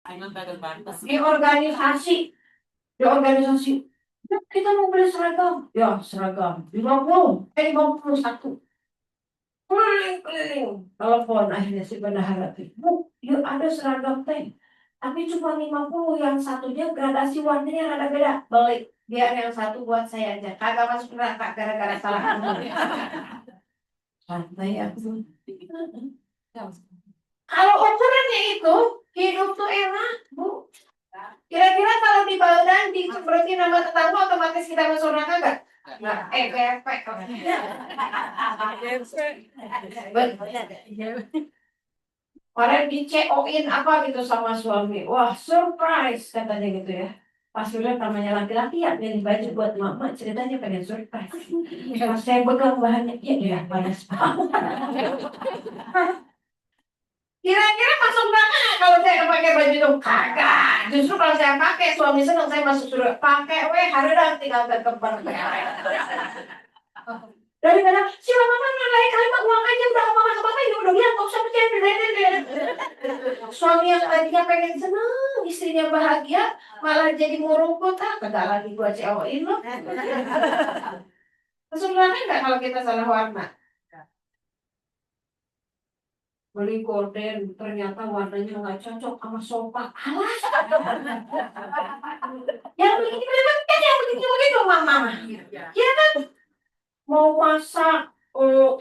Di organisasi, di organisasi. "Ya, kita mau beli seragam." Ya, seragam 51. Keliling-keliling. Telepon akhirnya si bendahara tuh. "Bu, yuk ada seragam teh. Tapi cuma 50, yang satunya gradasi warnanya rada beda. Beli. Biar yang satu buat saya aja. Kagak masuk neraka gara-gara salah ngomong." Santai aku. Kalau ukurannya itu, hidup tuh enak, Bu. Kira-kira kalau di Badan disebutin nama tetangga otomatis kita masuk neraka nggak? Nggak, efek. Orang di CO-in apa gitu sama suami. Wah, surprise katanya gitu ya. Pas udah namanya laki-laki ya milih baju buat mama, ceritanya pengen surprise. Pas saya pegang bahannya, ya panas banget. Kira-kira masuk neraka nggak kalau saya pakai baju itu? Kagak. Justru kalau saya pakai, suami senang saya masuk surga. Pakai, hari dah tinggal berkembang. Daripada si mama lain kali mah uang aja udah kemana ke bapak, udah bilang nggak usah percaya. Suami yang tadinya pengen seneng, istrinya bahagia, malah jadi murungkut. Kagak lagi gua cewain loh. Masuk neraka nggak kalau kita salah warna? Beli gorden ternyata warnanya nggak cocok sama sofa. Alas, yang begitu mama. Ya kan mau masak,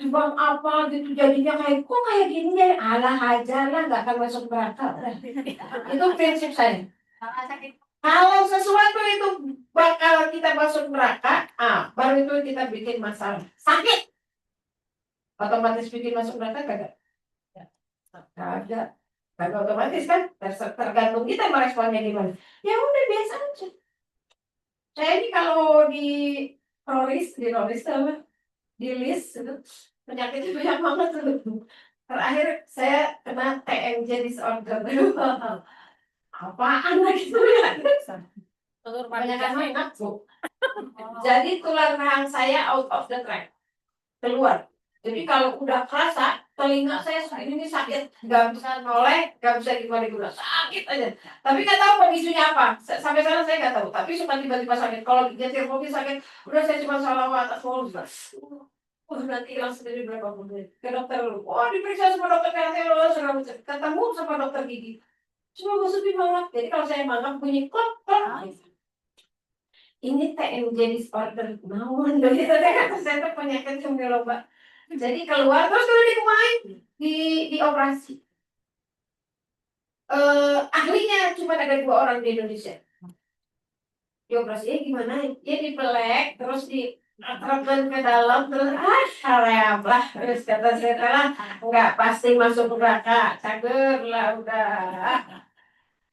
bang apa gitu jadinya kayak kok kayak gini ya, alah aja lah nggak akan masuk neraka. Itu prinsip saya. Kalau sesuatu itu bakal kita masuk neraka, baru itu kita bikin masalah. Sakit, otomatis bikin masuk neraka kagak? Kagak. Kagak otomatis kan? Tergantung kita meresponnya gimana. Ya udah biasa aja. Saya ini kalau di roris apa? Di list itu penyakitnya banyak banget tuh. Terakhir saya kena TMJ disorder. Apaan lagi itu ya? Kebanyakan main aku. Jadi tulang rahang saya out of the track, keluar. Jadi kalau udah kerasa telinga saya ini sakit, nggak bisa noleh, nggak bisa gimana sakit aja. Tapi nggak tahu pemicunya apa. Sampai sekarang saya nggak tahu. Tapi suka tiba-tiba sakit. Kalau nyetir mobil sakit, udah saya cuma salawat atau nanti hilang sendiri berapa menit. Ke dokter, diperiksa sama dokter kesehatan, ketemu sama dokter gigi. Cuma gosipin banget. Jadi kalau saya makan bunyi klok klok. Ini TMJ disorder naon dari tadi kan saya penyakit lomba. Jadi keluar terus dulu dikumain di operasi. Ahlinya cuma ada 2 orang di Indonesia. Di operasinya gimana? Dia dipelek terus di terapkan ke dalam terus saream lah terus kata saya lah nggak pasti masuk neraka cager lah udah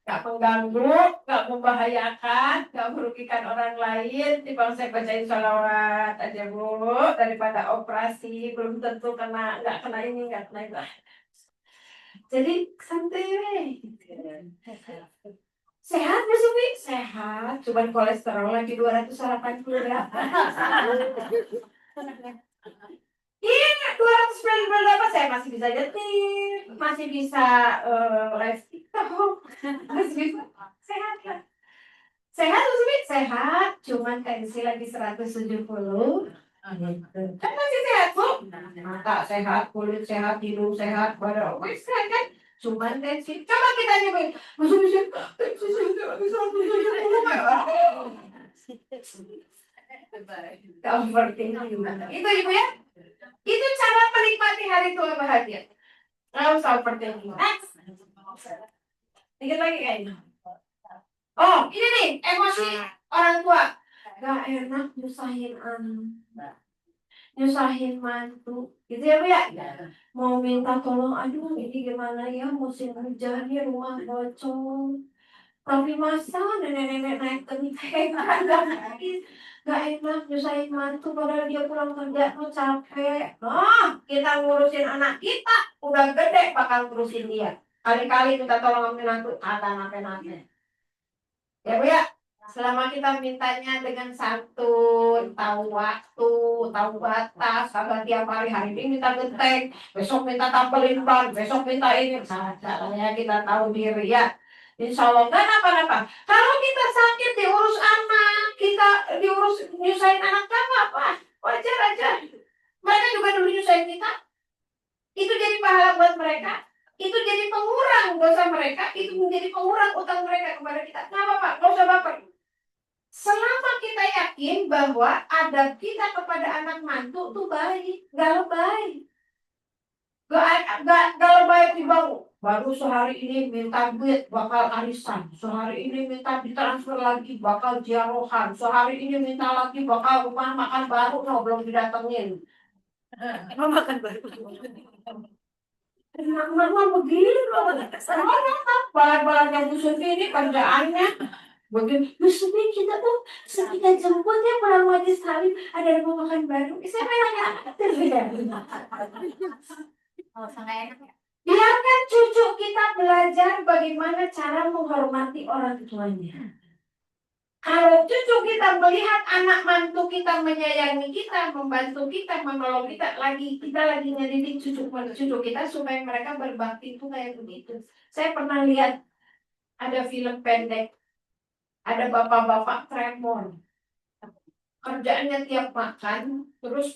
nggak mengganggu, nggak membahayakan, nggak merugikan orang lain. Timbang saya bacain sholawat aja bu, daripada operasi belum tentu nggak kena ini, nggak kena itu. Jadi santai. Sehat Mas Ubi? Sehat, cuman kolesterol lagi 280 berapa. Iya, 290 berapa saya masih bisa nyetir, masih bisa live TikTok, masih bisa sehat kan? Sehat Mas Ubi? Sehat, cuman tensi lagi 170. Kan masih sehat bu? Mata sehat, kulit sehat, hidung sehat, badan sehat kan? Cuman tensi. Coba kita nyobain. Masuk bisa tensi saya lagi 170. Comforting gimana? Itu ibu ya? Itu cara menikmati hari tua bahagia. Kalau comforting. Next. Dikit lagi kayaknya. Oh, ini nih emosi orang tua. Gak enak nyusahin anak, nyusahin mantu, gitu ya bu ya. Mau minta tolong, aduh ini gimana ya musim hujan nih rumah bocor. Tapi masa nenek-nenek naik genteng gak enak nyusahin mantu padahal dia pulang kerja tuh capek. Kita ngurusin anak kita udah gede bakal ngurusin dia. Kali-kali minta tolong sama mantu kagak nape-nape. Ya bu ya. Selama kita mintanya dengan santun, tahu waktu, tahu batas, kagak tiap hari ini minta genteng, besok minta tampilin ban, besok minta ini. Caranya kita tahu diri ya. Insya Allah nggak apa-apa. Kalau kita sakit diurus anak, kita diurus nyusahin anak kan apa? Wajar aja. Mereka juga dulu nyusahin kita. Itu jadi pahala buat mereka. Itu jadi pengurang dosa mereka. Itu menjadi pengurang utang mereka kepada kita. Nggak apa-apa, nggak usah baper. Selama kita yakin bahwa adab kita kepada anak mantu tuh baik, nggak lebay. Gak lebay dibangun. Baru sehari ini minta duit bakal arisan. Sehari ini minta ditransfer lagi bakal ziarahan. Sehari ini minta lagi bakal rumah makan baru. No, belum didatengin. Mama makan baru. Mama begini loh. Balan-balan yang Bu Sufi ini kerjaannya begitu. Bu Sufi kita tuh kita jemput ya pulang majlis salim ada rumah makan baru. Saya nanya Oh, sangat enak ya. biarkan cucu kita belajar bagaimana cara menghormati orang tuanya. Kalau cucu kita melihat anak mantu kita menyayangi kita, membantu kita, menolong kita lagi ngedidik cucu kita supaya mereka berbakti itu kayak begitu. Saya pernah lihat ada film pendek, ada bapak-bapak tremor. Kerjaannya tiap makan terus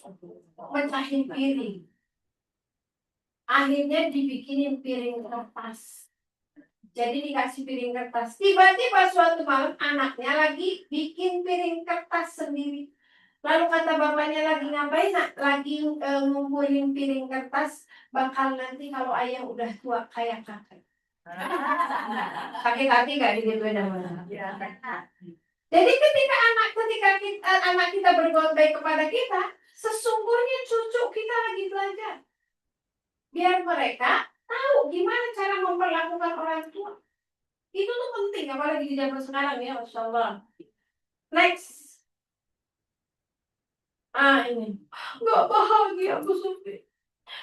mecahin piring. Akhirnya dibikinin piring kertas. Jadi dikasih piring kertas. Tiba-tiba suatu malam anaknya lagi bikin piring kertas sendiri. Lalu kata bapaknya lagi ngapain nak? Lagi ngumpulin piring kertas. Bakal nanti kalau ayah udah tua kayak kakek. Kakek-kakek gak digituin namanya. Jadi ketika anak kita berbuat baik kepada kita, sesungguhnya cucu kita lagi belajar. Biar mereka tahu gimana cara memperlakukan orang tua. Itu tuh penting, apalagi di zaman sekarang ya, Masya Allah. Next. Ini. Nggak bahagia, Bu Sufi.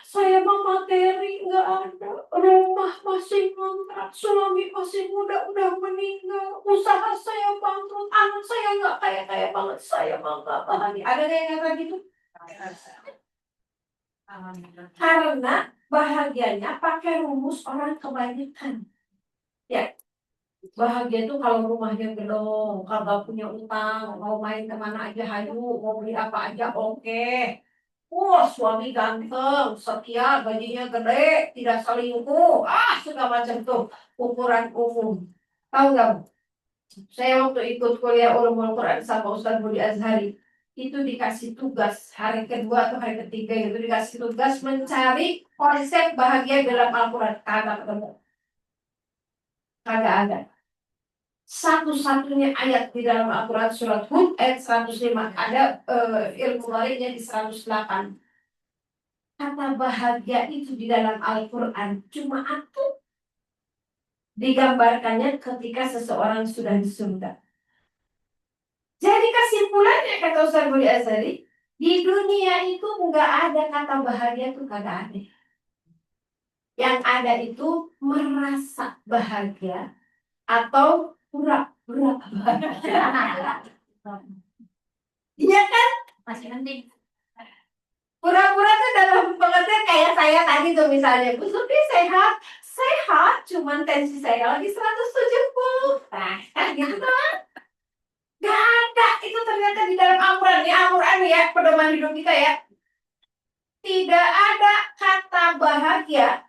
Saya mah materi nggak ada. Rumah masih ngontrak. Suami masih muda, udah meninggal. Usaha saya bangkrut. Anak saya nggak kaya-kaya banget. Saya mah nggak bahagia. Ada yang kata gitu? Karena bahagianya pakai rumus orang kebanyakan. Ya, bahagia itu kalau rumahnya gedong, kagak punya utang, mau main kemana aja hayu, mau beli apa aja oke. Wah, suami ganteng, setia, gajinya gede, tidak selingkuh, segala macam tuh ukuran umum. Tahu nggak? Saya waktu ikut kuliah ulumul Quran sama Ustaz Budi Azhari, itu dikasih tugas hari kedua atau hari ketiga itu dikasih tugas mencari konsep bahagia dalam Al-Quran. Kagak ketemu, kagak ada. Satu-satunya ayat di dalam Al-Quran surat Hud ayat 105 ada ilmu lainnya di 108. Kata bahagia itu di dalam Al-Quran cuma aku digambarkannya ketika seseorang sudah di surga. Jadi kesimpulannya kata Ustaz Budi Azhari, di dunia itu nggak ada kata bahagia itu kagak ada. Yang ada itu merasa bahagia atau pura-pura bahagia. Iya kan? Masih penting. Pura-pura tuh dalam pengertian kayak saya tadi tuh misalnya, Bu Sufi sehat, cuman tensi saya lagi 170. Nah, kan gitu kan? Gak ada, itu ternyata di dalam Al-Quran. Ini Al-Quran ya, pedoman hidup kita ya. Tidak ada kata bahagia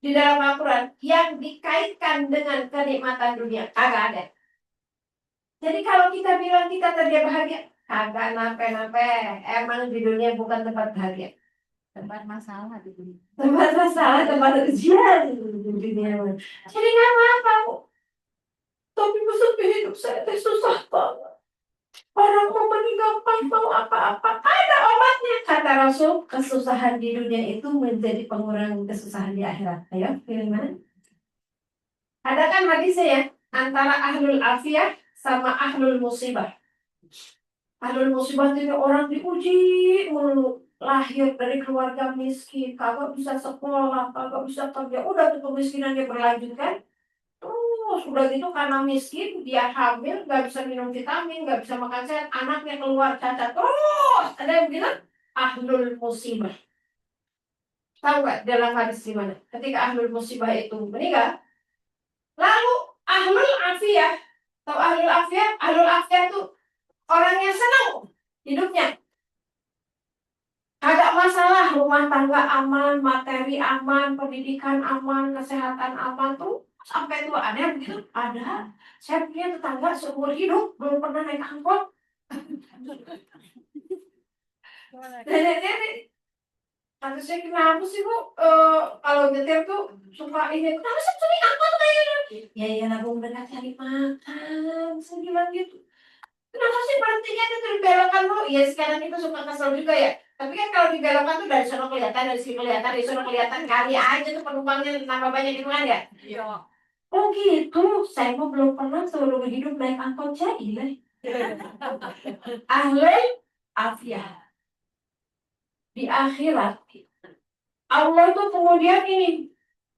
di dalam Al-Quran yang dikaitkan dengan kenikmatan dunia. Kagak ada. Jadi kalau kita bilang kita terjadi bahagia, kagak nape-nape. Emang di dunia bukan tempat bahagia. Tempat masalah di dunia. Tempat masalah, tempat ujian di dunia. Jadi nggak apa-apa. Tapi besok hidup saya teh susah banget. Orang mau meninggalkan mau apa-apa. Ada obatnya. Kata Rasul, kesusahan di dunia itu menjadi pengurang kesusahan di akhirat. Ayo, gimana? Ada kan hadisnya ya, antara ahlul afiyah sama ahlul musibah. Ahlul musibah itu orang diuji mulu. Lahir dari keluarga miskin, kagak bisa sekolah, kagak bisa kerja. Udah tuh kemiskinannya berlanjut kan. Terus udah gitu karena miskin, dia hamil, gak bisa minum vitamin, gak bisa makan sehat, anaknya keluar cacat. Terus ada yang bilang ahlul musibah. Tahu gak dalam hadis gimana? Ketika ahlul musibah itu meninggal, lalu ahlul afiyah. Tahu ahlul afiyah? Ahlul afiyah tuh orang yang senang hidupnya. Ada masalah, rumah tangga aman, materi aman, pendidikan aman, kesehatan aman tuh sampai tua. Ada yang begitu? Ada. Saya punya tetangga seumur hidup belum pernah naik angkot. Nenek-nenek. Kata saya, kenapa sih Bu? Kalau nyetir tuh suka ini. Kenapa sih sering angkot kayaknya? Ya ya nabung mereka cari makan. Saya bilang gitu. Kenapa sih berhentinya itu belokan tuh? Ya sekarang itu suka kesel juga ya. Tapi kan kalau dibelokkan tuh dari sana kelihatan, dari sini kelihatan, dari sana kelihatan, kali aja tuh penumpangnya nambah banyak gitu kan ya. Iya. Oh gitu, saya mau belum pernah seluruh hidup naik angkot jadi. Ahlul afiyah di akhirat. Allah tuh kemudian ini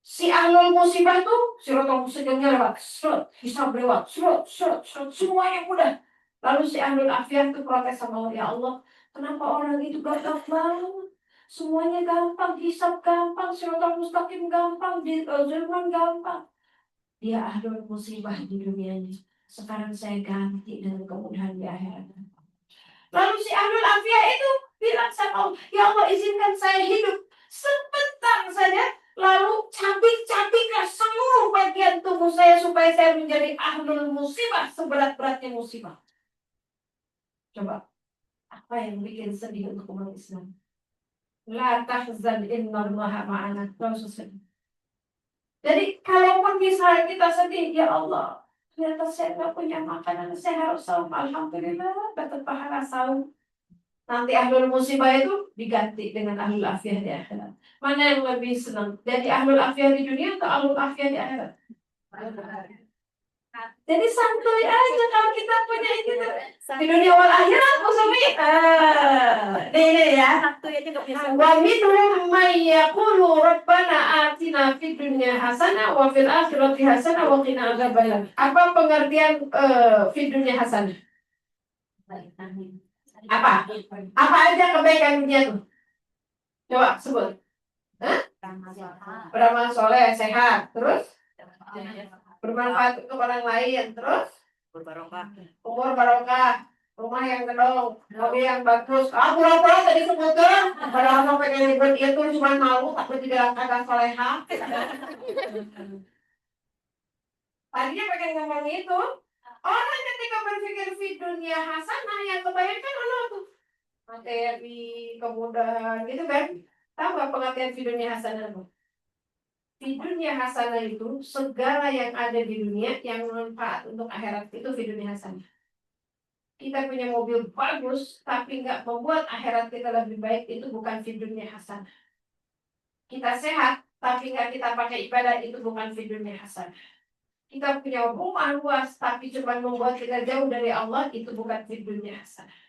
si ahlul musibah tuh siratal mustaqimnya lewat, serot, hisab lewat, serot, serot, serot, semuanya mudah. Lalu si ahlul afiyah tuh protes sama Allah, ya Allah, kenapa orang itu gampang banget? Semuanya gampang, hisab gampang, siratal mustaqim gampang, zulman gampang. Dia ahlul musibah di dunianya. Sekarang saya ganti dengan kemudahan di akhirat. Lalu si ahlul afiyah itu bilang sama Allah, ya Allah izinkan saya hidup sebentar saja. Lalu cabik-cabiklah seluruh bagian tubuh saya supaya saya menjadi ahlul musibah seberat-beratnya musibah. Coba, apa yang bikin sedih untuk umat Islam? La tahzan innallaha ma'ana. Gak usah sedih. Jadi kalaupun misalnya kita sedih, ya Allah, ternyata saya nggak punya makanan, saya harus saum. Alhamdulillah, dapat pahala saum. Nanti ahlul musibah itu diganti dengan ahlul afiyah di akhirat. Mana yang lebih senang? Jadi ahlul afiyah di dunia atau ahlul afiyah di akhirat? Jadi santuy aja kalau kita punya itu tuh. Di dunia wal akhirat Musumi. Ini ya. Satu aja nggak bisa. Wa minhum may yaqulu rabbana atina fid dunya hasanah wa fil akhirati hasanah wa qina adzabannar. Apa pengertian fid dunya hasanah? Apa? Apa aja kebaikan dunia tuh? Coba sebut. Beramal soleh, sehat, terus bermanfaat untuk orang lain, terus umur barokah, rumah yang gedong, mobil yang bagus. Pura-pura tadi sebutkan, padahal mau pengen ribet itu cuma malu takut tidak kagak soleha. Tadinya pengen ngomong itu. Orang ketika berpikir di dunia hasanah yang kebanyakan mana tuh? Materi, kemudahan, gitu kan? Tahu nggak pengertian di dunia hasanah tuh? Di dunia hasanah itu segala yang ada di dunia yang bermanfaat untuk akhirat itu di dunia hasanah. Kita punya mobil bagus tapi nggak membuat akhirat kita lebih baik, itu bukan di dunia hasanah. Kita sehat tapi nggak kita pakai ibadah, itu bukan di dunia hasanah. Kita punya rumah luas tapi cuma membuat kita jauh dari Allah, itu bukan di dunia hasanah.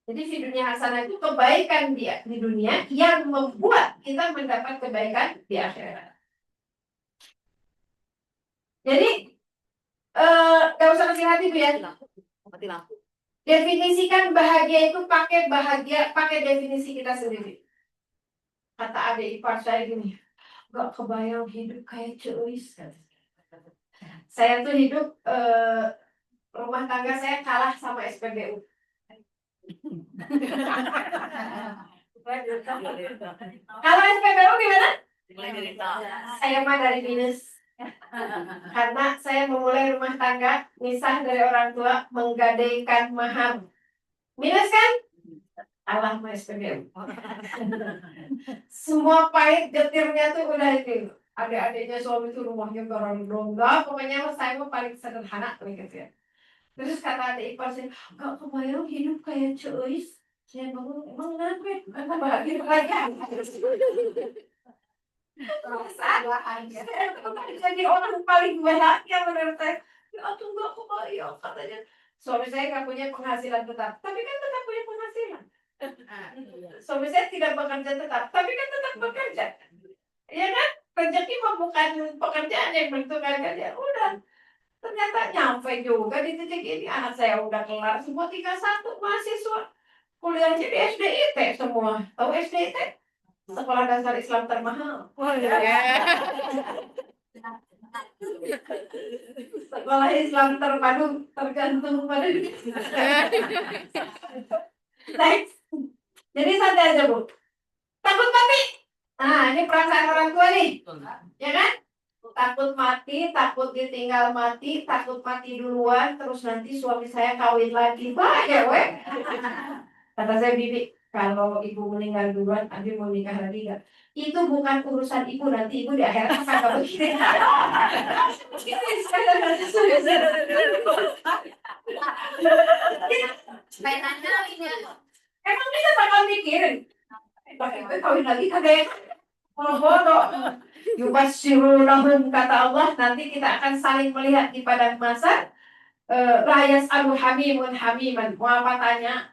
Jadi di dunia hasanah itu kebaikan dia di dunia yang membuat kita mendapat kebaikan di akhirat. Jadi gak usah kasih hati Bu ya. Definisikan bahagia itu pakai definisi kita sendiri. Kata adik ipar saya gini, gak kebayang hidup kayak Celis. Saya tuh hidup rumah tangga saya kalah sama SPBU. Kalau SPBU gimana? Saya mah dari minus. Karena saya memulai rumah tangga, misah dari orang tua, menggadaikan mahar. Minus kan? Allah sama SPBU. Semua pahit getirnya tuh udah itu. Adik-adiknya suami tuh rumahnya berondong-rongga. Pokoknya saya mah paling sederhana gitu ya. Terus kata adik ipar saya, gak kebayang hidup kayak Celis. Saya bangun, emang kenapa? Karena bahagia. Salah aja. Jadi orang paling bahagia menurut saya. Ya tuh gak kebayang katanya. Suami saya gak punya penghasilan tetap. Tapi kan tetap punya penghasilan. Suami saya tidak bekerja tetap. Tapi kan tetap bekerja. Ya kan? Rezeki bukan pekerjaan yang menentukan kan ya. Udah. Ternyata nyampe juga di titik ini. Anak saya udah kelar semua 31 mahasiswa. Kuliahnya di SDIT semua. Tahu SDIT? Sekolah Dasar Islam Termahal. Sekolah Islam terpadu tergantung pada diri. Next. Jadi santai aja Bu. Takut mati. Nah ini perasaan orang tua nih, ya kan? Takut mati, takut ditinggal mati, takut mati duluan, terus nanti suami saya kawin lagi. Bahaya weh. Kata saya Bibi, kalau ibu meninggal duluan, Abi mau nikah lagi gak? Itu bukan urusan ibu, nanti ibu di akhirat akan gak begini. Mainannya ini. Emang kita bakal mikirin, pakai gue kawin lagi kagak ya? Bodoh. Yubashirunahum kata Allah, nanti kita akan saling melihat di padang mahsyar. Layas alu hamimun hamiman. Mau apa tanya?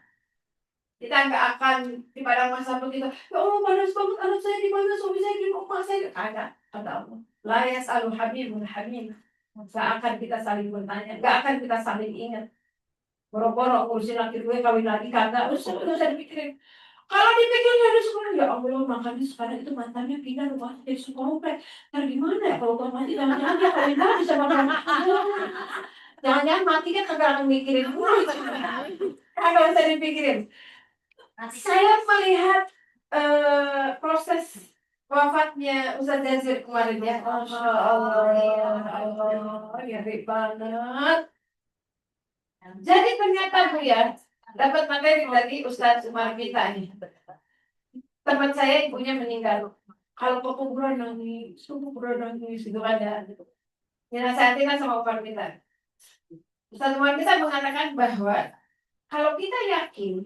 Kita nggak akan di padang mahsyar begitu. Ya Allah, panas banget, anak saya di mana, suami saya di rumah saya. Ada, kata Allah. Layas alu hamimun hamiman. Nggak akan kita saling bertanya, nggak akan kita saling ingat. Boro-boro ngurusin laki gue kawin lagi kagak, usah dipikirin. Kalau dipikirin dari sekarang, ya Allah, makanya sekarang itu mantannya pindah rumahnya dari Sukomplek. Ntar gimana ya kalau gue mati, jangan-jangan dia kawin lagi sama orang. Jangan-jangan mati kan kagak akan mikirin dulu. Kagak usah dipikirin. Saya melihat proses wafatnya Ustaz Jazir kemarin ya. Masya Allah, ngeri banget. Jadi ternyata Bu ya, dapat materi dari Ustaz Umar kita nih. Teman saya ibunya meninggal. Kalau ke kuburan nangis, itu ada. Dinasihatin kan sama Umar kita. Ustaz Umar kita mengatakan bahwa kalau kita yakin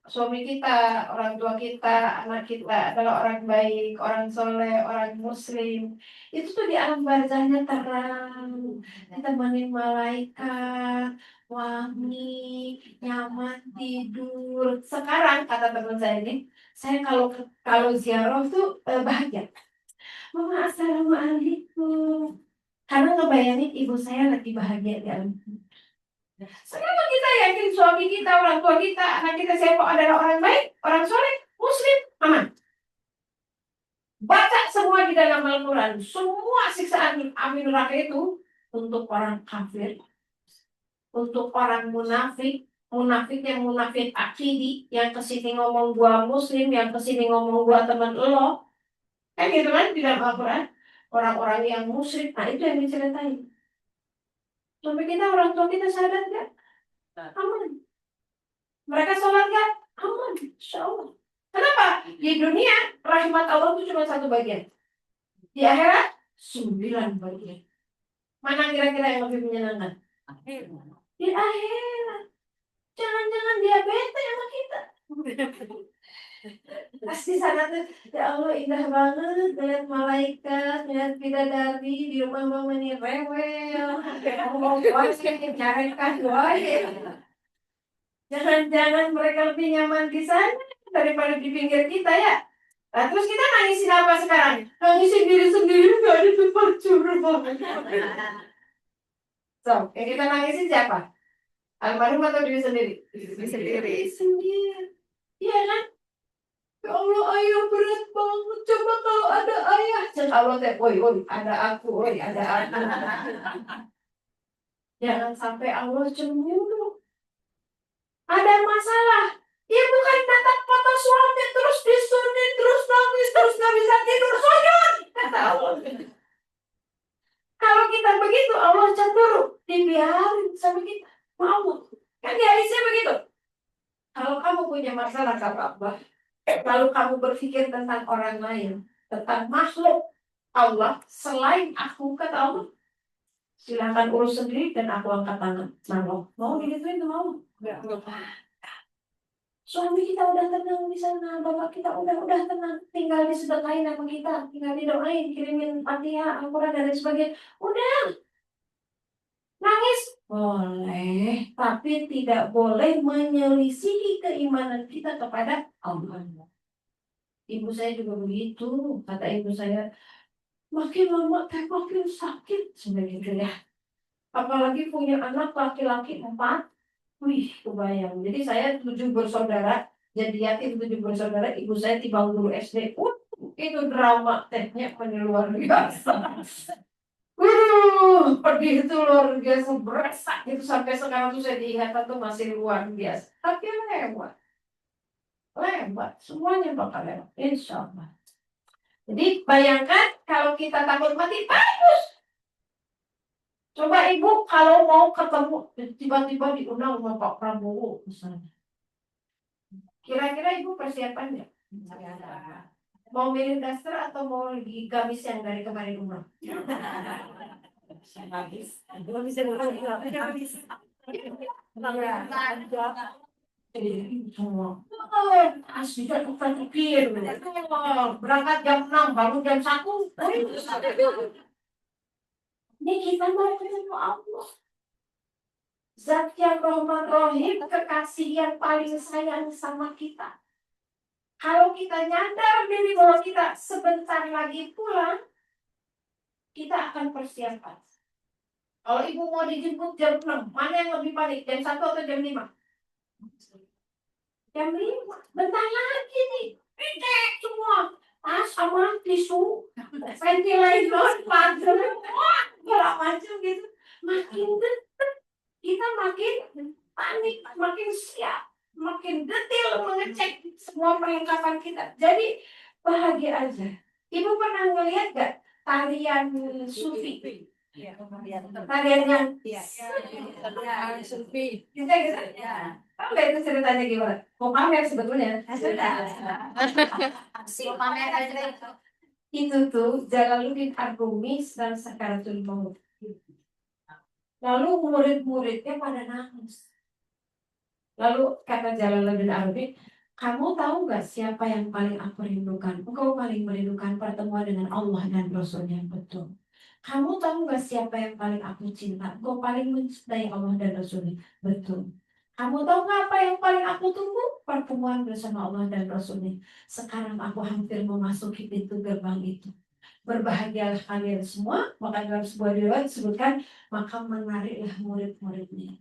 suami kita, orang tua kita, anak kita adalah orang baik, orang soleh, orang muslim, itu tuh di alam barzahnya terang, ditemani malaikat, wangi, nyaman tidur. Sekarang kata teman saya ini, saya kalau ziarah tuh bahagia. Mama assalamualaikum. Karena ngebayangin ibu saya lagi bahagia di alam. Selama kita yakin suami kita, orang tua kita, anak kita siapa adalah orang baik, orang soleh, muslim, aman. Baca semua di dalam Al-Quran. Semua siksaan api neraka itu untuk orang kafir, untuk orang munafik, yang munafik akidi, yang kesini ngomong gua muslim, yang kesini ngomong gua teman lo. Kan gitu kan di dalam Al-Quran. Orang-orang yang musyrik, nah itu yang diceritain. Sampai kita, orang tua kita sadar gak? Aman. Mereka sholat gak? Aman, insya Allah. Kenapa? Di dunia, rahmat Allah itu cuma satu bagian. Di akhirat, 9 bagian. Mana kira-kira yang lebih menyenangkan? Di akhirat. Jangan-jangan dia bete sama kita. Pasti sana tuh, ya Allah indah banget melihat malaikat, melihat bidadari di rumah mama ini rewel. Ngomong kuasa nyarekan doa. Jangan-jangan mereka lebih nyaman di sana daripada di pinggir kita ya. Nah, terus kita nangisin apa sekarang? Nangisin diri sendiri gak ada tempat curhat. So, yang kita nangisin siapa? Almarhum atau diri sendiri? Diri sendiri. Iya kan? Ya Allah, ayah berat banget. Coba kalau ada ayah. Allah teh, woi, ada aku, ada aku. Jangan sampai Allah cemburu. Ada masalah. Ya bukan datang foto suami terus disunin, terus nangis, terus gak bisa tidur. Sujud, kata Allah. Kalau kita begitu, Allah cemburu. Dibiarin sama kita. Mau. Kan di hadisnya begitu. Kalau kamu punya masalah, kata Allah, lalu kamu berpikir tentang orang lain, tentang makhluk Allah selain aku, kata Allah, silahkan urus sendiri dan aku angkat tangan. Mau digituin tuh mau? Enggak. Suami kita udah tenang di sana, bapak kita udah tenang, tinggal disedekahin sama kita, tinggal didoain, kirimin Fatihah, Al-Quran dan lain sebagainya. Udah, nangis boleh, tapi tidak boleh menyelisihi keimanan kita kepada Allah. Ibu saya juga begitu, kata ibu saya, makin lama teh makin sakit sebenarnya ya. Apalagi punya anak laki-laki 4. Wih, kebayang. Jadi saya 7 bersaudara, jadi yatim 7 bersaudara, ibu saya timbang guru SD. Itu drama tehnya luar biasa. Pedih itu luar biasa, berasa itu sampai sekarang tuh saya diingatan tuh masih luar biasa. Tapi lewat, semuanya bakal lewat, insya Allah. Jadi bayangkan kalau kita takut mati, bagus. Coba ibu kalau mau ketemu tiba-tiba diundang sama Pak Prabowo misalnya. Kira-kira ibu persiapannya? Mau milih daster atau mau di gamis yang dari kemarin umroh? Gamis yang semua. Asli bukan pikir. Berangkat jam 6, bangun jam 1. Ini kita mau ketemu Allah. Zat yang Rahman Rahim, kekasih yang paling sayang sama kita. Kalau kita nyadar diri bahwa kita sebentar lagi pulang, kita akan persiapan. Kalau ibu mau dijemput jam 6, mana yang lebih panik? Jam 1 atau jam 5? Jam 5. Bentar lagi nih. Cek semua. Tas sama tisu, ventilator, pagar, segala macam gitu. Makin dekat, kita makin panik, makin siap, makin detail mengecek semua perlengkapan kita. Jadi bahagia aja. Ibu pernah ngeliat gak tarian sufi? Tarian yang sufi. Bisa gitu? Tahu gak itu ceritanya gimana? Mau pamer sebetulnya. Pamer aja itu. Itu tuh Jalaluddin Ar-Rumi dan Sakaratul Maut. Lalu murid-muridnya pada nangis. Lalu kata Jalaluddin Ar-Rumi, kamu tahu gak siapa yang paling aku rindukan? Engkau paling merindukan pertemuan dengan Allah dan Rasul yang betul. Kamu tahu gak siapa yang paling aku cinta? Engkau paling mencintai Allah dan Rasulnya. Betul. Kamu tahu gak apa yang paling aku tunggu? Pertemuan bersama Allah dan Rasulnya. Sekarang aku hampir memasuki pintu gerbang itu. Berbahagialah kalian semua. Maka dalam sebuah riwayat disebutkan, maka menariklah murid-muridnya.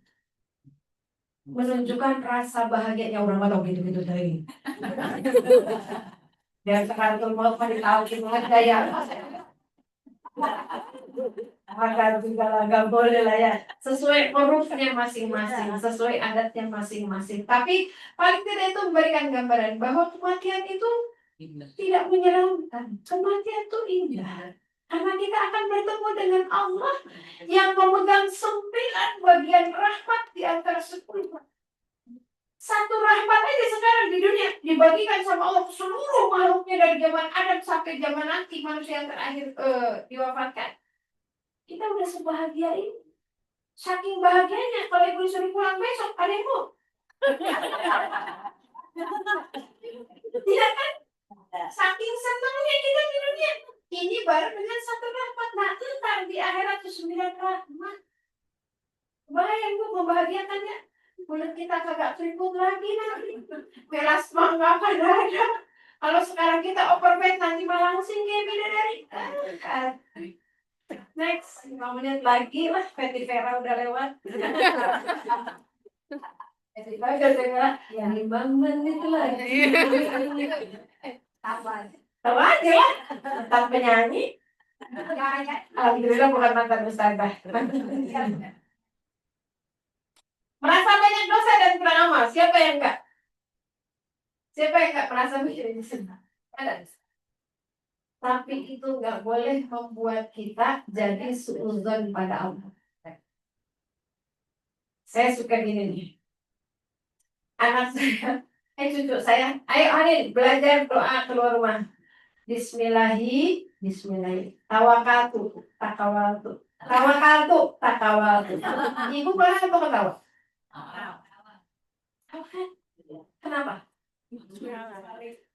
Menunjukkan rasa bahagianya orang malah gitu-gitu tadi. Dan sekarang tuh mau tahu gimana gaya. Maka juga lah, nggak boleh lah ya. Sesuai hurufnya masing-masing, sesuai adatnya masing-masing. Tapi paling tidak itu memberikan gambaran bahwa kematian itu tidak menyeramkan. Kematian itu indah. Karena kita akan bertemu dengan Allah yang memegang 9 bagian rahmat di antara 10. Satu rahmat aja sekarang di dunia dibagikan sama Allah seluruh makhluknya dari zaman Adam sampai zaman nanti manusia yang terakhir diwafatkan. Kita udah sebahagia ini. Saking bahagianya kalau ibu suruh pulang besok, ada yang mau? Tidak kan? Saking senangnya kita di dunia. Ini baru dengan satu rahmat. Nah, entar di akhirat itu 9 rahmat. Bayang bu, membahagiakannya. Kulit kita kagak keriput lagi nanti. Melasma nggak ada. Kalau sekarang kita overweight nanti malah langsing kayak bidadari. Next, 5 menit lagi lah. Fetty Vera udah lewat. Fetty Vera udah lewat. Ya 5 menit lagi. Tahu aja lah. Mantan penyanyi. Alhamdulillah bukan mantan ustazah. Merasa banyak dosa dan kurang amal. Siapa yang enggak? Siapa yang enggak merasa banyak dosa? Ada. Tapi itu enggak boleh membuat kita jadi suudzon pada Allah. Saya suka gini nih. Anak saya, cucu saya, ayo Anin belajar doa keluar rumah. Bismillahi, tawakkaltu, takawaltu. Ibu pernah apa ketawa? Kenapa?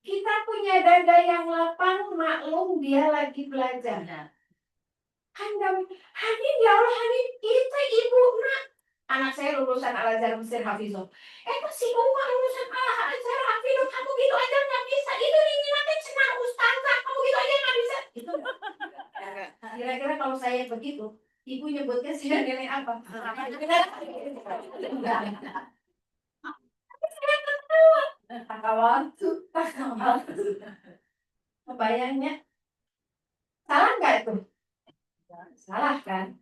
Kita punya dada yang lapang, maklum dia lagi belajar. Hanin, ya Allah Hanin, kita ibu nak. Anak saya lulusan Al-Azhar Mesir Hafizah. Si Uma lulusan Al-Azhar Hafizah, kamu gitu aja nggak bisa. Itu ini nanti senang ustazah, kamu gitu aja nggak bisa. Itu. Kira-kira kalau saya begitu, ibu nyebutnya saya nilai apa? Takawaltu. Kebayangnya salah nggak itu? Salah kan?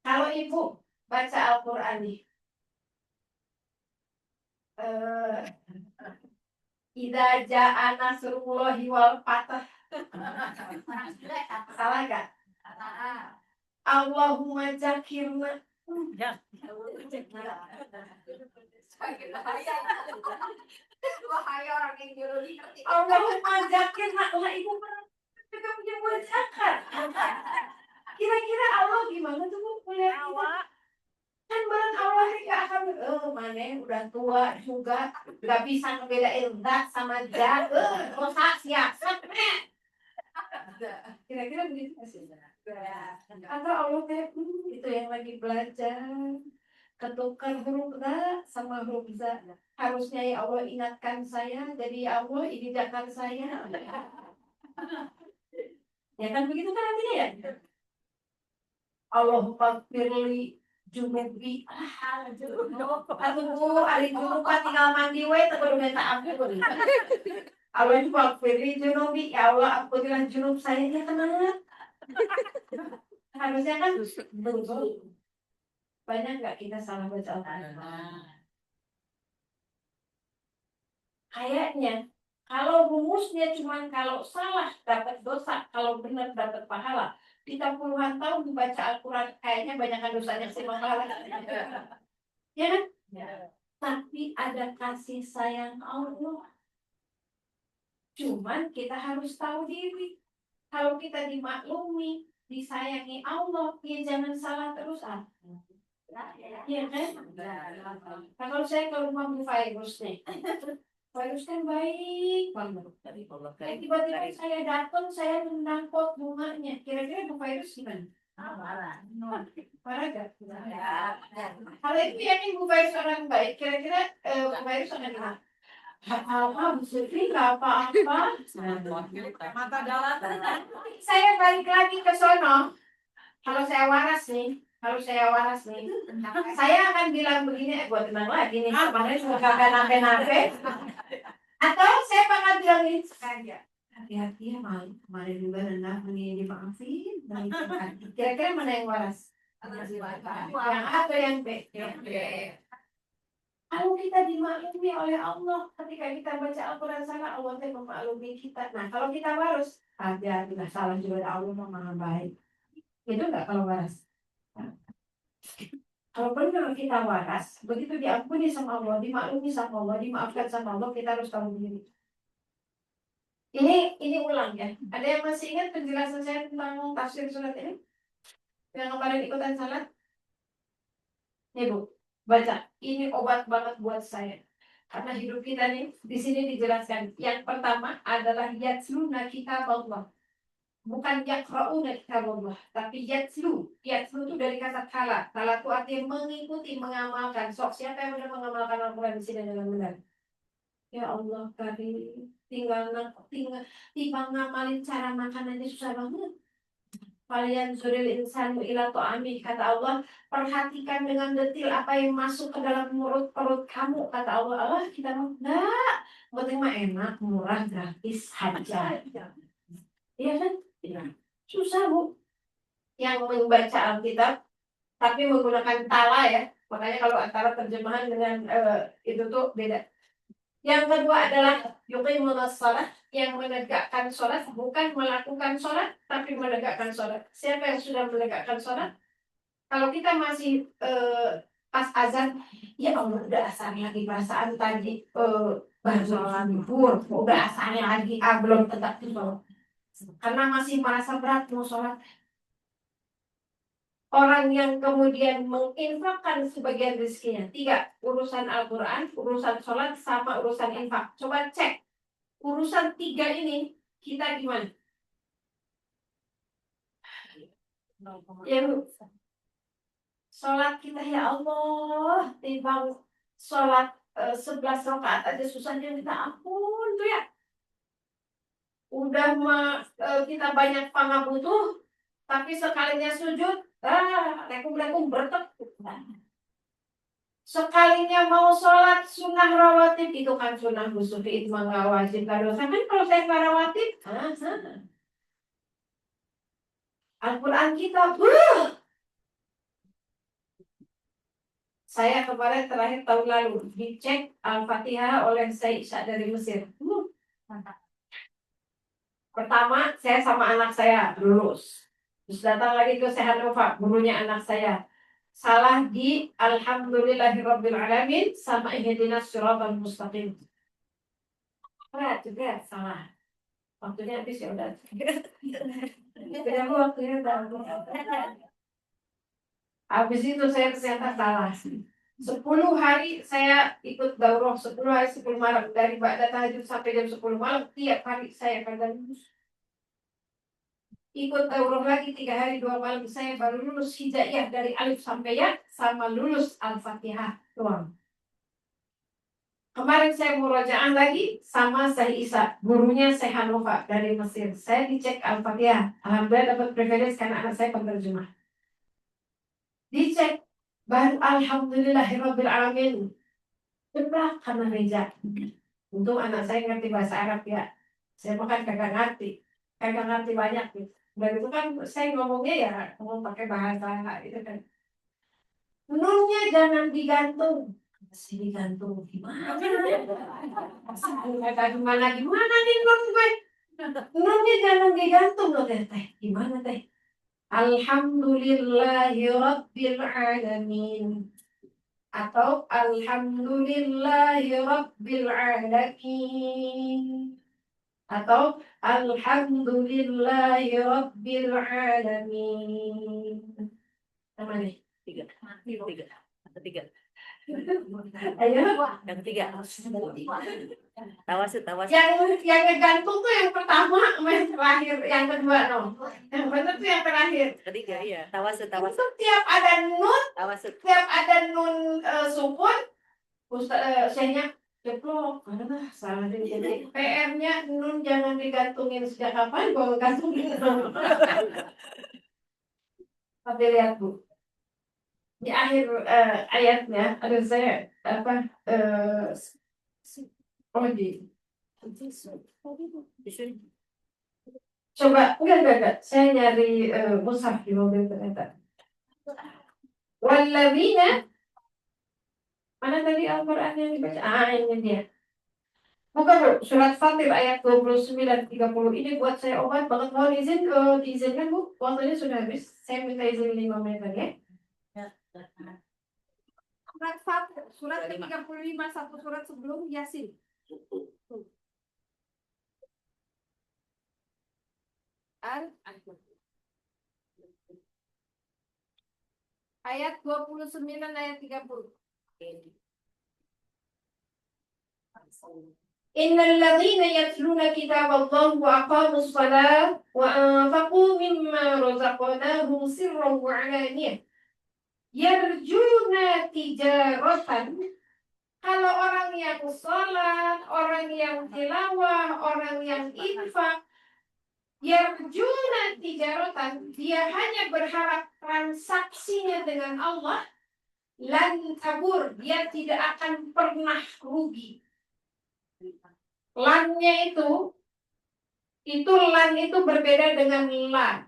Kalau ibu baca Al-Quran nih, eh, idza jaa nasrullahi wal fath, salah gak? Allahumma zakirna. Bahaya orang yang biologi ngerti. Allahumma zakirna. Lah ibu pernah kita punya buat zakat. Kira-kira Allah gimana tuh bu kuliah kita? Kan barang Allah nggak akan mana udah tua juga nggak bisa ngebedain dak sama ja dosa siap kira-kira begitu nggak sih atau Allah teh itu yang lagi belajar ketukar huruf ra sama huruf za harusnya ya Allah ingatkan saya jadi ya Allah idamkan saya ya kan begitu kan artinya ya Allahumma firli junubi aduh ari junuba tinggal mandi we teu kudu minta ampun Allahumma firli junubi ya Allah ampunilah junub saya ya kenapa harusnya kan begitu banyak nggak kita salah baca Al-Quran kayaknya kalau rumusnya cuma kalau salah dapat dosa kalau benar dapat pahala kita puluhan tahun membaca Al-Quran kayaknya banyak dosanya sih pahala ya kan tapi ada kasih sayang Allah cuman kita harus tahu diri kalau kita dimaklumi disayangi Allah ya jangan salah terus ya kan nah, kalau saya ke rumah Bu Virus nih Virus kan baik banget tiba-tiba saya datang saya nendang pot bunganya kira-kira Bu Virus gimana parah gak? Kalau itu yang Bu Virus orang baik kira-kira Bu Virus akan gimana? Apa Bu Sylvie nggak apa-apa Mata dalam. saya balik lagi ke sono kalau saya waras nih saya akan bilang begini buat tenang lagi nih kemarin suka kakak nape-nape atau saya bakal bilang ini sengaja hati-hati ya malu kemarin juga rendah begini dimaafin kira-kira mana yang waras yang A atau yang B kalau kita dimaklumi oleh Allah ketika kita baca Al-Quran salah Allah akan memaklumi kita nah kalau kita waras ada tidak salah juga Allah maha baik itu enggak kalau waras kalau benar kita waras begitu diampuni sama Allah dimaklumi sama Allah dimaafkan sama Allah kita harus tahu diri ini ulang ya ada yang masih ingat penjelasan saya tentang tafsir surat ini yang kemarin ikutan salat nih Bu baca ini obat banget buat saya karena hidup kita nih di sini dijelaskan yang pertama adalah yatluna kitab Allah bukan yaqra'una kitab Allah tapi yatlu itu dari kata tala itu artinya mengikuti mengamalkan sok siapa yang udah mengamalkan Al-Quran di sini dengan benar ya Allah kali tinggal timbang ngamalin cara makan aja susah banget kalian suril insanu ila to'ami kata Allah perhatikan dengan detil apa yang masuk ke dalam perut kamu kata Allah Allah kita mau enggak penting mah enak murah gratis saja iya kan susah Bu yang membaca Alkitab tapi menggunakan tala ya makanya kalau antara terjemahan dengan itu tuh beda yang kedua adalah yuqimunas shalah yang menegakkan sholat bukan melakukan sholat tapi menegakkan sholat siapa yang sudah menegakkan sholat kalau kita masih pas azan ya Allah udah asarnya lagi perasaan tadi baru zuhur udah asarnya lagi belum tetap sholat karena masih merasa berat mau sholat orang yang kemudian menginfakkan sebagian rezekinya 3 urusan Al-Quran urusan sholat sama urusan infak coba cek urusan 3 ini kita gimana yang sholat kita ya Allah timbang sholat 11 rakaat aja susahnya minta ampun tuh ya udah kita banyak pangabutuh tapi sekalinya sujud rekum bertek sekalinya mau sholat sunnah rawatib itu kan sunnah musufi itu mah nggak wajib kan dosa kan kalau saya nggak rawatib Al-Quran kita, saya kemarin terakhir tahun lalu dicek Al-Fatihah oleh Syekh Isa dari Mesir. Mantap. Pertama, saya sama anak saya lulus. Terus datang lagi ke Sehanova, gurunya anak saya. Salah di Alhamdulillahirabbil alamin sama ihdinas siratal mustaqim. Berat juga salah. Waktunya habis ya udah. Waktunya udah. Habis itu saya ternyata salah. 10 hari saya ikut daurah, 10 hari 10 malam dari ba'da tahajud sampai jam 10 malam tiap hari saya kagak lulus. Ikut daurah lagi 3 hari 2 malam saya baru lulus hijaiyah dari alif sampai ya sama lulus Al-Fatihah doang. Kemarin saya murajaah lagi sama Syekh Isa, gurunya Syekh Hanova dari Mesir. Saya dicek Al-Fatihah, alhamdulillah dapat privilege karena anak saya penerjemah. Dicek baru alhamdulillahirabbil alamin. Benar karena Reza. Untung anak saya ngerti bahasa Arab ya. Saya makan kagak ngerti banyak gitu. Dan itu kan saya ngomongnya ya ngomong pakai bahasa itu kan. Nunnya jangan digantung. Masih digantung gimana? Gimana nih nun gue? Nunnya jangan digantung loh teh. Gimana teh? Alhamdulillahi Rabbil Alamin. Atau Alhamdulillahi Rabbil Alamin. Atau Alhamdulillahi Rabbil Alamin. Apa nih? Tiga. Ketiga. Ayo. Yang ketiga. Tawasul. Yang ngegantung tuh yang pertama sama yang terakhir, yang kedua no. Yang benar tuh yang terakhir. Ketiga iya. Tawasul. Itu tiap ada nun, Tawasul. tiap ada nun sukun, Syekhnya ceplok, mana salah jadi PR-nya nun jangan digantungin sejak kapan gua gantungin. Tapi lihat Bu, di akhir ayatnya ada saya apa oh di Di sini. coba enggak saya nyari mushaf di mobil ternyata walladzina mana tadi Al-Quran yang dibaca ini dia bukan Bu, surat Fatir ayat 29-30 ini buat saya obat banget mohon izin diizinkan Bu waktunya sudah habis saya minta izin 5 menit lagi ya. Surat Fatir, surat ke-35 satu surat sebelum Yasin. Ayat 29 ayat 30. Innal ladzina yatluna kitaballahi wa aqamus shalah wa anfaqu mimma razaqnahum sirran wa 'alaniyah yarjuna tijaratan. Kalau orang yang sholat, orang yang tilawah, orang yang infak, yarjuna tijaratan, dia hanya berharap transaksinya dengan Allah, lan tabur, dia tidak akan pernah rugi. Lannya lan itu berbeda dengan la.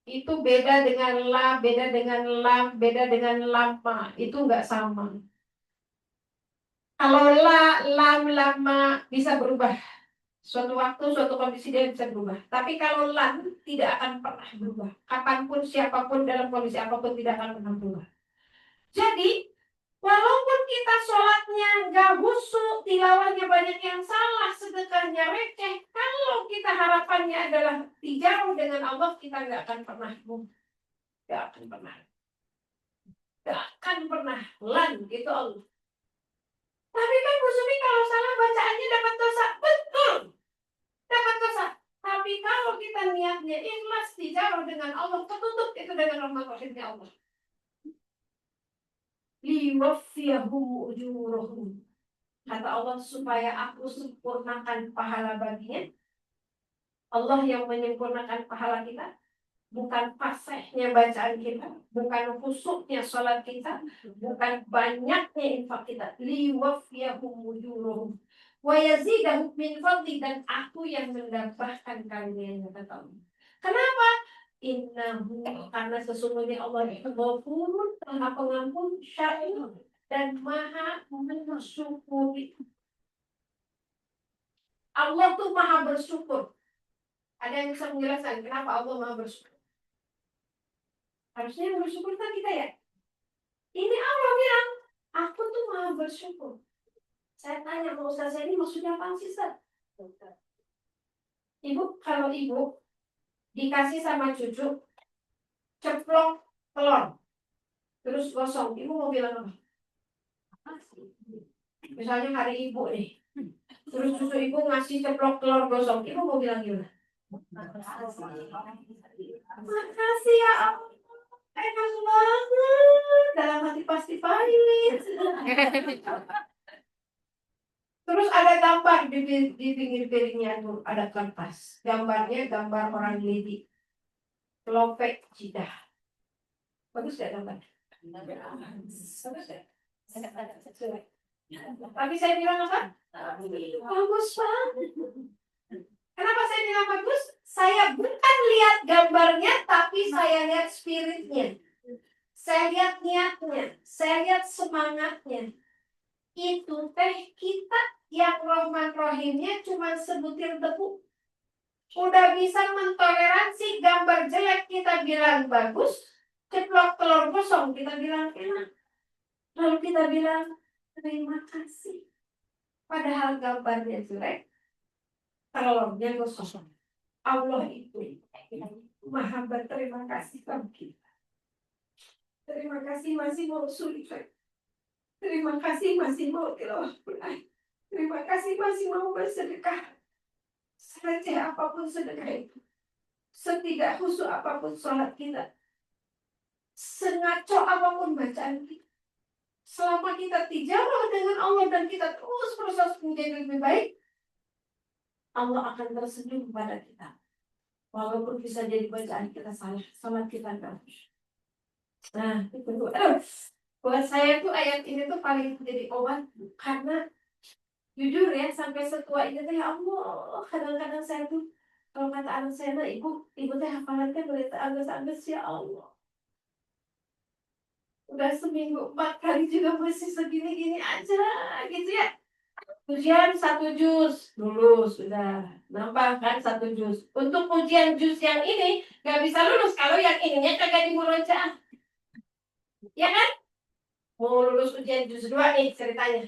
Itu beda dengan la, beda dengan lam, beda dengan lama. Itu enggak sama. Kalau la, lam, lama bisa berubah. Suatu waktu, suatu kondisi dia bisa berubah. Tapi kalau lan tidak akan pernah berubah. Kapanpun, siapapun, dalam kondisi apapun tidak akan pernah berubah. Jadi, walaupun kita sholatnya nggak khusyuk, tilawahnya banyak yang salah, sedekahnya receh, kalau kita harapannya adalah dijauh dengan Allah, kita nggak akan pernah lan itu Allah. Tapi kan Bu Sumi kalau salah bacaannya dapat dosa, betul, dapat dosa. Tapi kalau kita niatnya ikhlas dijauh dengan Allah, ketutup itu dengan rahmat rahimnya Allah. Liwafiyahum ujurahum. Kata Allah supaya aku sempurnakan pahala baginya. Allah yang menyempurnakan pahala kita. Bukan fasihnya bacaan kita, bukan khusyuknya sholat kita, bukan banyaknya infak kita. Liwafiyahum ujurahum wa yazidahum min fadli, dan aku yang mendapatkan kalian, kata Allah. Kenapa? Innahu, karena sesungguhnya Allah itu Ghafurun, Maha Pengampun, Syakur, dan Maha Mensyukuri. Allah tuh Maha bersyukur. Ada yang bisa menjelaskan kenapa Allah Maha bersyukur? Harusnya yang bersyukur kan kita ya. Ini Allah bilang, aku tuh Maha bersyukur. Saya tanya sama Ustaz, ini maksudnya apa sih, Ustaz? Ibu, kalau ibu dikasih sama cucu ceplok telur, terus gosong, ibu mau bilang apa? Misalnya hari ibu nih, terus cucu ibu ngasih ceplok telur gosong, ibu mau bilang gimana? Makasih ya Allah, enak banget. Dalam hati pasti pahit. Terus ada gambar di pinggir piringnya tuh, ada kertas. Gambarnya gambar orang lidi, kelopek jidah. Bagus gak gambarnya? Bagus ya? Tapi saya bilang apa? Bagus banget. Kenapa saya bilang bagus? Saya bukan lihat gambarnya, tapi saya lihat spiritnya. Saya lihat niatnya. Saya lihat semangatnya. Itu teh kita yang Rahman Rahimnya cuma sebutir debu. Udah bisa mentoleransi gambar jelek kita bilang bagus, ceplok telur gosong kita bilang enak. Lalu kita bilang terima kasih. Padahal gambarnya jelek, telurnya gosong. Allah itu Maha berterima kasih kepada kita. Terima kasih masih mau sulit. Terima kasih masih mau tilawah Quran. Terima kasih masih mau bersedekah. Receh apapun sedekah itu. Setidak khusyuk apapun sholat kita. Sengaco apapun bacaan kita. Selama kita tijarah dengan Allah dan kita terus proses menjadi lebih baik, Allah akan tersenyum kepada kita. Walaupun bisa jadi bacaan kita salah, sholat kita bagus. Nah, itu buat saya tuh ayat ini tuh paling jadi obat, karena jujur ya, sampai setua ini teh ya Allah, kadang-kadang saya tuh kalau kata anak saya, nah ibu teh hafalannya boleh teangges-angges ya Allah. Udah seminggu 4 kali juga masih segini-gini aja gitu ya. Ujian 1 juz lulus, udah nambah kan 1 juz. Untuk ujian juz yang ini nggak bisa lulus kalau yang ininya kagak dimurojaah. Ya kan? Mau lulus ujian juz 2 nih ceritanya.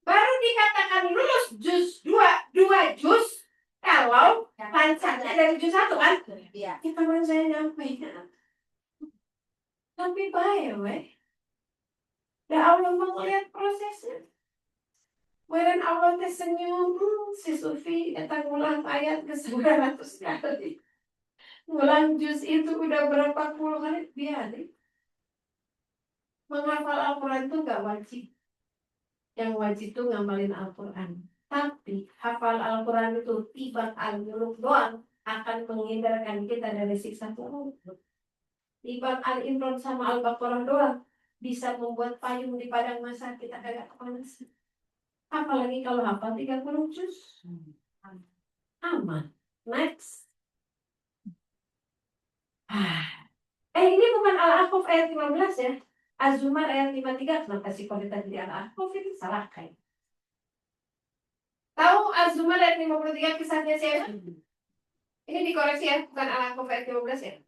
Baru dikatakan lulus juz 2 juz kalau lancarnya dari juz 1 kan? Iya. Ya teman saya nyampe. Tapi baik weh. Ya Allah mau lihat prosesnya. Kemudian Allah tersenyum, si Sufi datang ngulang ayat ke 900 kali. Ngulang juz itu udah berapa puluh kali, biarin. Menghafal Al-Quran itu gak wajib. Yang wajib itu ngamalin Al-Quran. Tapi hafal Al-Quran itu tiba al-muluk doang akan menghindarkan kita dari siksa kubur. Tiba Al-Imran sama Al-Baqarah doang bisa membuat payung di padang masa kita agak kepanasan. Apalagi kalau hafal 30 juz. Aman. Next. Ini bukan Al-Ahqaf ayat 15 ya. Az-Zumar ayat 53. Kenapa sih kalau tadi Al-Ahqaf itu salah kayak. Tahu Az-Zumar ayat 53 kisahnya siapa? Ini dikoreksi ya, bukan Al-Ahqaf ayat 15 ya.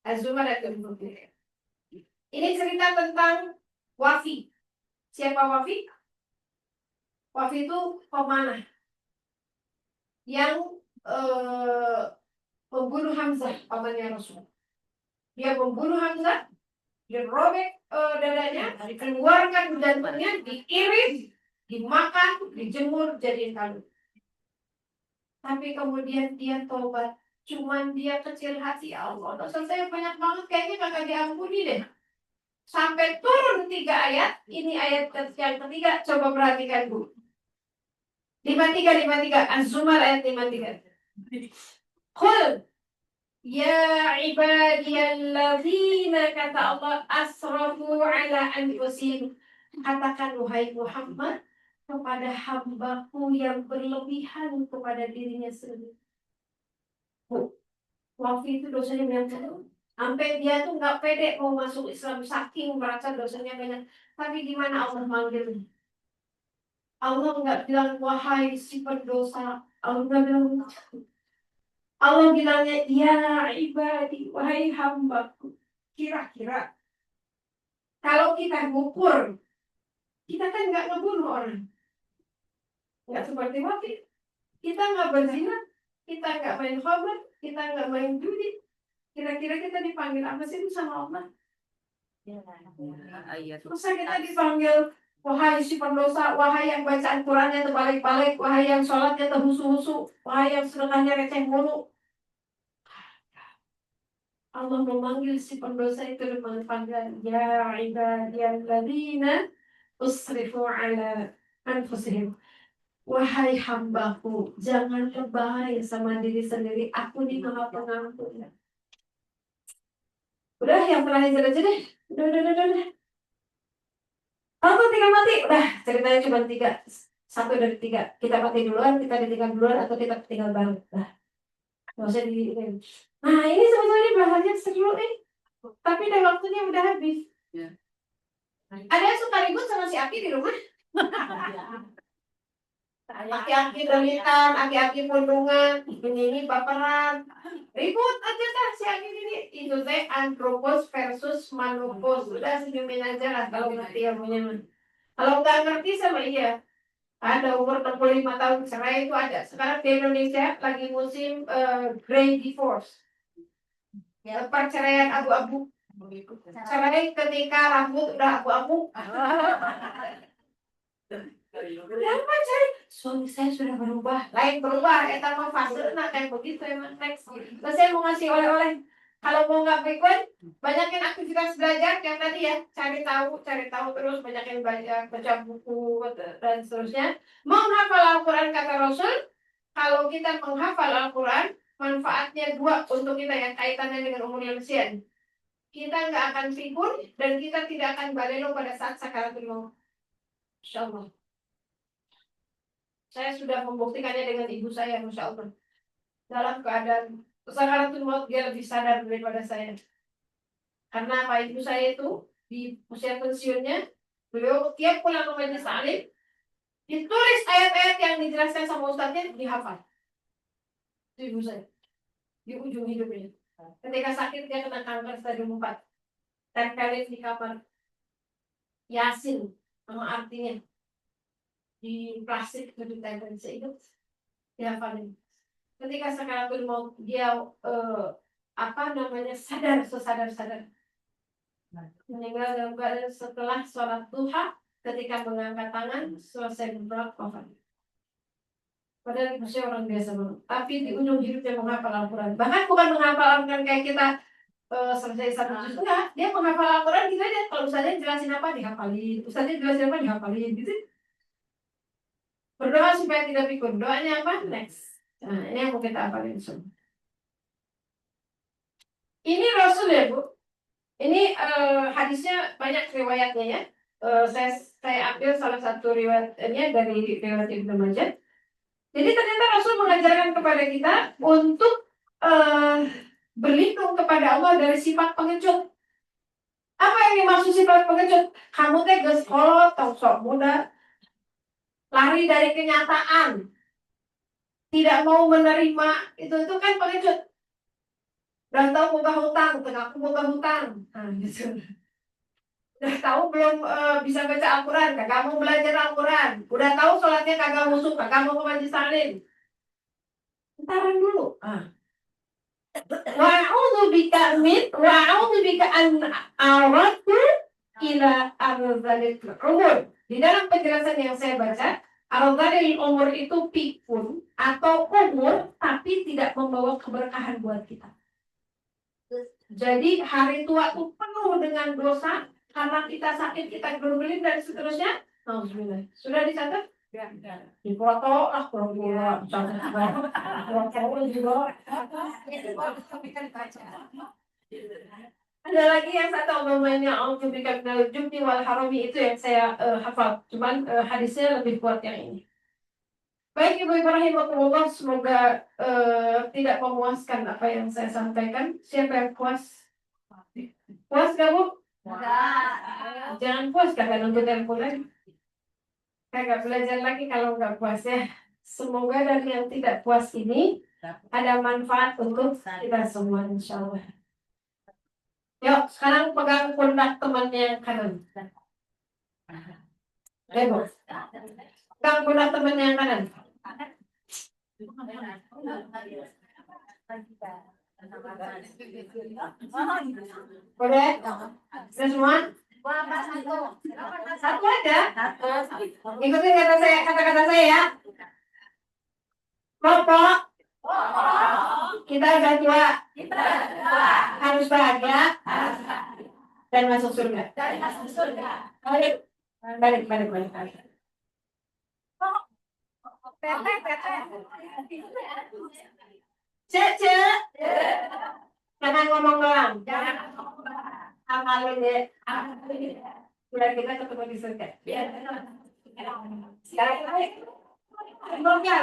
Az-Zumar ayat 53. Ini cerita tentang Wafi. Siapa Wafi? Wafi itu pemanah yang membunuh Hamzah, pamannya Rasul. Dia membunuh Hamzah, dirobek dadanya, dikeluarkan jantungnya, diiris, dimakan, dijemur, jadi kalung. Tapi kemudian dia tobat. Cuman dia kecil hati, ya Allah, dosa saya banyak banget, kayaknya kagak diampuni deh. Sampai turun 3 ayat. Ini ayat yang ketiga, coba perhatikan Bu. 53 Az-Zumar ayat 53. Qul ya ibadiyalladzina, kata Allah, asrafu ala anfusihim. Katakan wahai Muhammad kepada hambaku yang berlebihan kepada dirinya sendiri. Wafi itu dosanya banyak. Sampai dia tuh nggak pede mau masuk Islam saking merasa dosanya banyak. Tapi gimana Allah manggil? Allah nggak bilang wahai si pendosa. Allah nggak bilang begitu. Allah bilangnya ya ibadi wahai hambaku. Kira-kira kalau kita ngukur, kita kan nggak ngebunuh orang, nggak seperti Wafi. Kita nggak berzina, kita nggak main khamr, kita nggak main judi. Kira-kira kita dipanggil apa sih itu sama Allah? Masa kita dipanggil wahai si pendosa, wahai yang bacaan Qurannya terbalik-balik, wahai yang sholatnya terhusu-husu, wahai yang sedekahnya receh mulu. Allah memanggil si pendosa itu dengan panggilan ya ibadiyalladzina usrifu ala anfusihim. Wahai hambaku, jangan lebay sama diri sendiri. Aku ini maha pengampun. Udah, yang terakhir aja deh. Udah. Aku tinggal mati. Udah, ceritanya cuma 3. 1 dari 3. Kita mati duluan, kita ditinggal duluan, atau kita tinggal bareng. Nah, nggak usah di. Nah, ini sebetulnya bahannya seru nih. Tapi udah waktunya udah habis. Ya. Ada yang suka ribut sama si Aki di rumah? Aki-aki delitan, aki-aki pundungan, ini baperan. Ribut aja kan si Aki ini. Itu teh antropos versus manopos. Udah senyumin aja lah kalau ngerti ilmunya. Kalau nggak ngerti sama iya. Ada umur 65 tahun cerai itu ada. Sekarang di Indonesia lagi musim grey divorce. Ya, perceraian abu-abu. Cerai ketika rambut udah abu-abu. Kenapa cari? Suami saya sudah berubah. Lain berubah, eta mah fase kayak begitu emang next. Terus saya mau ngasih oleh-oleh. Kalau mau nggak frequent, banyakin aktivitas belajar yang tadi ya, cari tahu terus, banyakin baca buku dan seterusnya. Menghafal Al-Quran kata Rasul. Kalau kita menghafal Al-Quran, manfaatnya 2 untuk kita yang kaitannya dengan umur yang usia. Kita nggak akan figur dan kita tidak akan balelo pada saat sakaratul maut. Insyaallah. Saya sudah membuktikannya dengan ibu saya, Masya Allah. Dalam keadaan sakaratul maut dia lebih sadar daripada saya. Karena apa, ibu saya itu di usia pensiunnya, beliau tiap pulang ke majelis taklim, ditulis ayat-ayat yang dijelaskan sama ustadznya, dihafal. Itu ibu saya di ujung hidupnya. Ketika sakit dia kena kanker stadium 4, tempelin di kamar Yasin, sama artinya di plastik itu ditempel sehingga dihafalin. Ketika sakaratul maut dia sesadar meninggal dalam keadaan setelah sholat duha, ketika mengangkat tangan selesai berdoa wafat. Padahal manusia orang biasa banget, tapi di ujung hidupnya menghafal Al-Quran. Bahkan bukan menghafal Al-Quran kayak kita selesai satu juz, enggak. Dia menghafal Al-Quran gitu aja. Kalau ustaznya jelasin apa dihafalin, ustaznya jelasin apa dihafalin gitu. Berdoa supaya tidak pikun. Doanya apa? Next. Nah, ini yang mau kita hafalin semua. Ini Rasul ya Bu. Ini hadisnya banyak riwayatnya ya. Saya ambil salah satu riwayatnya dari riwayat Ibnu Majah. Jadi ternyata Rasul mengajarkan kepada kita untuk berlindung kepada Allah dari sifat pengecut. Apa yang dimaksud sifat pengecut? Kamu teh geus kolot, tong sok muda, lari dari kenyataan, tidak mau menerima, itu kan pengecut. Udah tahu buka hutang, aku buka hutang. Nah, gitu. Udah tahu belum bisa baca Al-Quran, kagak mau belajar Al-Quran. Udah tahu sholatnya kagak musuh, kagak mau ke majelis taklim. Entaran dulu. Wa'udzu bika an aratu ila arzalil umur. Di dalam penjelasan yang saya baca, arzalil umur itu pikun atau umur tapi tidak membawa keberkahan buat kita. Jadi hari tua itu penuh dengan dosa karena kita sakit, kita gerumulin dan seterusnya. Alhamdulillah. Sudah dicatat? Ya. Dipoto lah pura-pura catat juga. Ada lagi yang satu namanya Al-Jubika Minal Jubni wal Harami, itu yang saya hafal. Cuman hadisnya lebih kuat yang ini. Baik Ibu Ibu rahimahullah, semoga tidak memuaskan apa yang saya sampaikan. Siapa yang puas? Puas gak Bu? Jangan puas kakak nunggu tempo lagi. Kakak belajar lagi kalau nggak puas ya. Semoga dari yang tidak puas ini ada manfaat untuk kita semua insya Allah. Yuk, sekarang pegang pundak temannya yang kanan. Ayo, pegang pundak temannya yang kanan. Boleh? Sudah semua? Satu aja. Ikutin kata saya, kata-kata saya ya. Pokok, kita udah tua, harus bahagia dan masuk surga. Balik, balik. Cek. Jangan ngomong doang. Amalin ya. Biar kita ketemu di surga. Sekarang terakhir. Bongkar.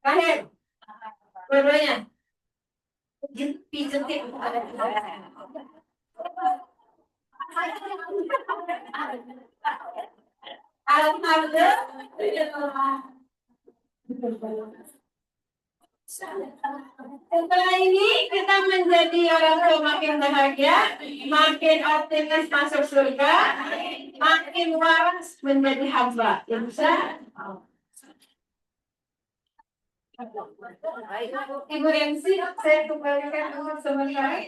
Terakhir. Dua-duanya. Pijetin. Setelah ini kita menjadi orang tua makin bahagia, makin optimis masuk surga, makin waras menjadi hamba. Ya bisa? Ibu Rensi, saya kembalikan untuk sementara.